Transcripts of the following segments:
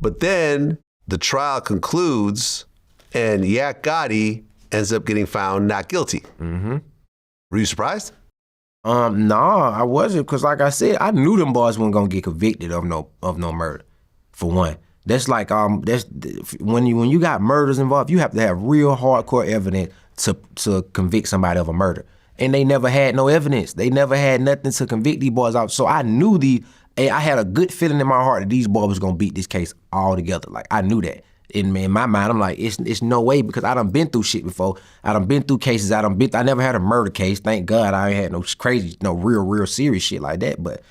But then the trial concludes and Yak Gotti ends up getting found not guilty. Mm-hmm. Were you surprised? No, I wasn't, because like I said, I knew them boys weren't gonna get convicted of no murder, for one. That's like that's when you got murders involved, you have to have real hardcore evidence to convict somebody of a murder. And they never had no evidence. They never had nothing to convict these boys out. So I knew I had a good feeling in my heart that these boys was gonna beat this case all together. Like, I knew that. In my mind, I'm like, it's no way, because I done been through shit before. I done been through cases. I never had a murder case. Thank God I ain't had no crazy, no real serious shit like that. But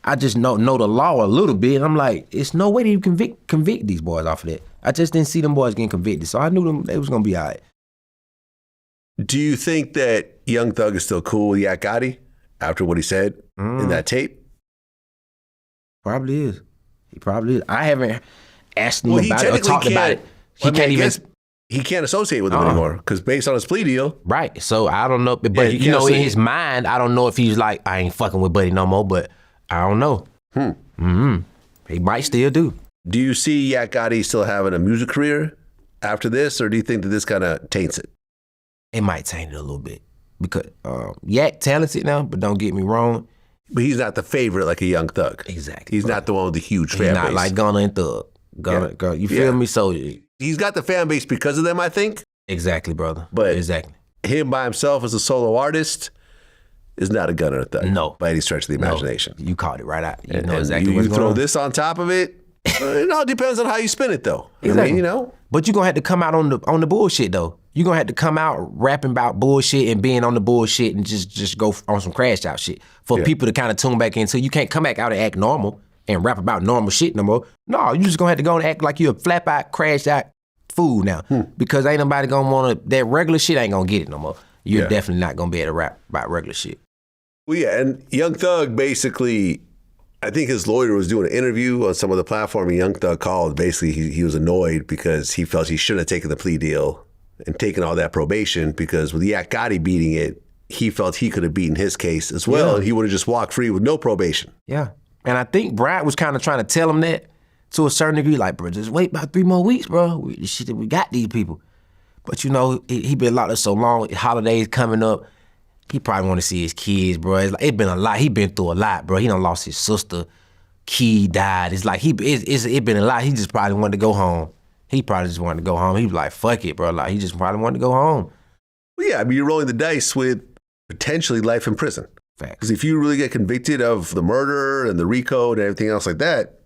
I just know the law a little bit. I'm like, it's no way to convict these boys off of that. I just didn't see them boys getting convicted. So I knew they was gonna be all right. Do you think that Young Thug is still cool with Yak Gotti after what he said in that tape? Probably is. He probably is. I haven't asked him about it or talked about it. He can't associate with him anymore, because based on his plea deal. Right. So I don't know. But in his mind, I don't know if he's like, I ain't fucking with Buddy no more, but I don't know. He might still do. Do you see Yak Gotti still having a music career after this, or do you think that this kind of taints it? It might taint it a little bit, because Yak talented now, but don't get me wrong. But he's not the favorite like a Young Thug. Exactly. He's not the one with the huge fan base. He's not like Gunna and Thug. Gunna, you feel me? So he's got the fan base because of them, I think. Exactly, brother. But exactly, him by himself as a solo artist is not a Gunna or Thug. No. By any stretch of the imagination. You called it right out. You know exactly what's going on. You throw this on top of it, it all depends on how you spin it, though. Exactly. I mean, But you're going to have to come out on the bullshit, though. You're going to have to come out rapping about bullshit and being on the bullshit and just go on some crash out shit for people to kind of tune back into. You can't come back out and act normal and rap about normal shit no more. No, you just going to have to go and act like you're a flap out, crash out fool now, because ain't nobody going to want to, that regular shit ain't going to get it no more. You're definitely not going to be able to rap about regular shit. Well, yeah, and Young Thug basically, I think his lawyer was doing an interview on some of the platform, and Young Thug called. Basically, he was annoyed because he felt he shouldn't have taken the plea deal and taken all that probation, because with Yak Gotti beating it, he felt he could have beaten his case as well, and he would have just walked free with no probation. Yeah, and I think Brad was kind of trying to tell him that to a certain degree, like, bro, just wait about 3 more weeks, bro. We got these people. But, he been locked up so long, holidays coming up, he probably want to see his kids, bro. It's been a lot. He been through a lot, bro. He done lost his sister. Key died. It's like, it been a lot. He just probably wanted to go home. He probably just wanted to go home. He was like, fuck it, bro. Like, he just probably wanted to go home. Well, yeah, I mean, you're rolling the dice with potentially life in prison. Facts. Because if you really get convicted of the murder and the RICO and everything else like that,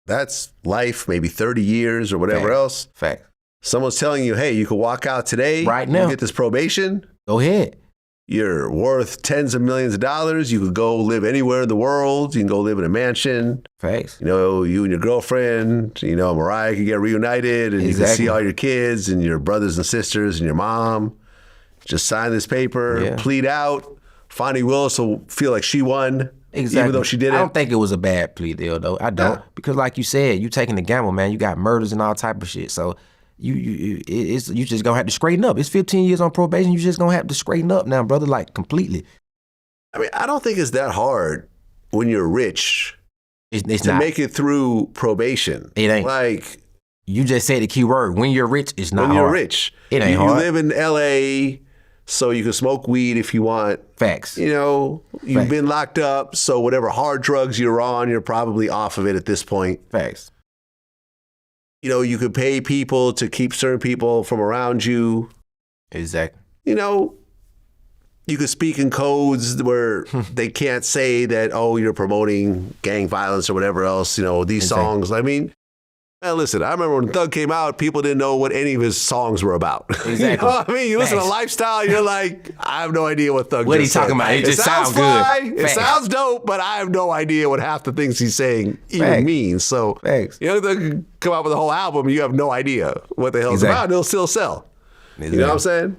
that's life, maybe 30 years or whatever else. Fact. Someone's telling you, hey, you can walk out today. Right now. You get this probation. Go ahead. You're worth tens of millions of dollars. You could go live anywhere in the world. You can go live in a mansion. Facts. You and your girlfriend, Mariah could get reunited, and you can see all your kids and your brothers and sisters and your mom. Just sign this paper, plead out. Fonnie Willis will feel like she won. Exactly. Even though she did it. I don't think it was a bad plea deal, though. I don't. Because like you said, you taking the gamble, man. You got murders and all type of shit. So you just gonna have to straighten up. It's 15 years on probation. You just gonna have to straighten up now, brother, like completely. I mean, I don't think it's that hard when you're rich it's to not. make it through probation. It ain't. Like, you just said the key word. When you're rich, it's not hard. When you're rich. It ain't hard. You live in L.A., so you can smoke weed if you want. Facts. You've been locked up, so whatever hard drugs you're on, you're probably off of it at this point. Facts. You could pay people to keep certain people from around you. Exactly. You could speak in codes where they can't say that, you're promoting gang violence or whatever else, these songs. I mean, listen, I remember when Thug came out, people didn't know what any of his songs were about. Exactly. You listen to Lifestyle, you're like, I have no idea what Thug What just he talking said. about? It just sounds fly, good. It sounds dope, but I have no idea what half the things he's saying even means. So, Thug could come out with a whole album, and you have no idea what the hell it's about, and it'll still sell. Exactly. You know what I'm saying?